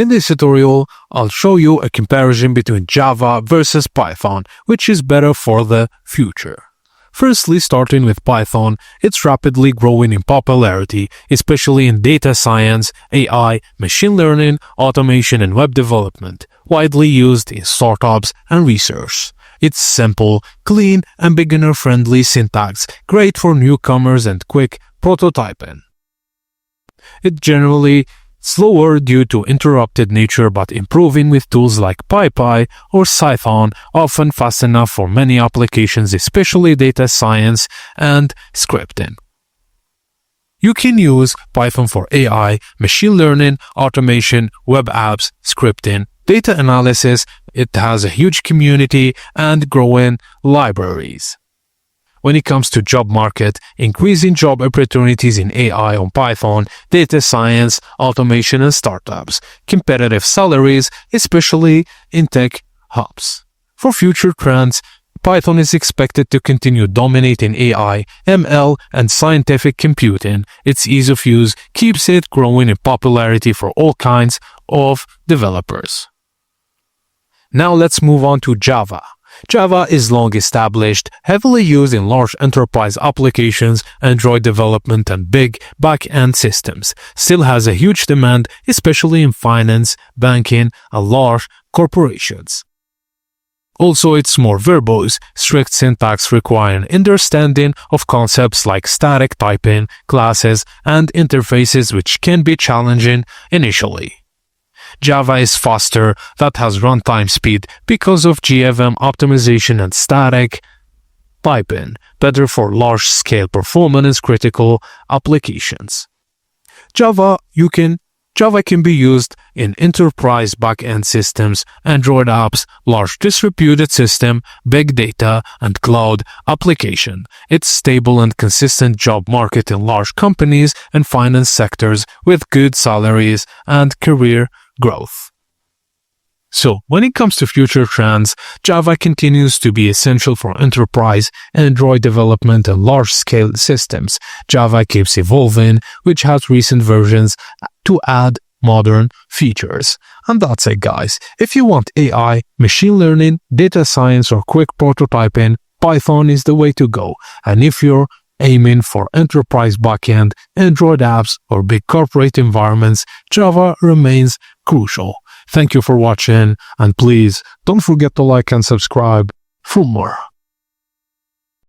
In this tutorial, I'll show you a comparison between Java versus Python, which is better for the future. Firstly, starting with Python, it's rapidly growing in popularity, especially in data science, AI, machine learning, automation, and web development, widely used in startups and research. It's simple, clean, and beginner-friendly syntax, great for newcomers and quick prototyping. It's generally slower due to interrupted nature, but improving with tools like PyPy or Python, often fast enough for many applications, especially data science and scripting. You can use Python for AI, machine learning, automation, web apps, scripting, data analysis. It has a huge community and growing libraries. When it comes to job market, increasing job opportunities in AI on Python, data science, automation, and startups, competitive salaries, especially in tech hubs. For future trends, Python is expected to continue dominating AI, ML, and scientific computing. Its ease of use keeps it growing in popularity for all kinds of developers. Now let's move on to Java. Java is long established, heavily used in large enterprise applications, Android development, and big back-end systems. Still has a huge demand, especially in finance, banking, and large corporations. Also, it's more verbose, strict syntax requiring understanding of concepts like static typing, classes, and interfaces, which can be challenging initially. Java is faster, that has runtime speed because of GFM optimization and static typing, better for large-scale performance-critical applications. Java can be used in enterprise back-end systems, Android apps, large distributed system, big data, and cloud application. It's stable and consistent job market in large companies and finance sectors with good salaries and career growth. So, when it comes to future trends, Java continues to be essential for enterprise, Android development, and large-scale systems. Java keeps evolving, which has recent versions to add modern features. And that's it, guys. If you want AI, machine learning, data science, or quick prototyping, Python is the way to go. And if you're aiming for enterprise backend, Android apps, or big corporate environments, Java remains crucial. Thank you for watching, and please don't forget to like and subscribe for more.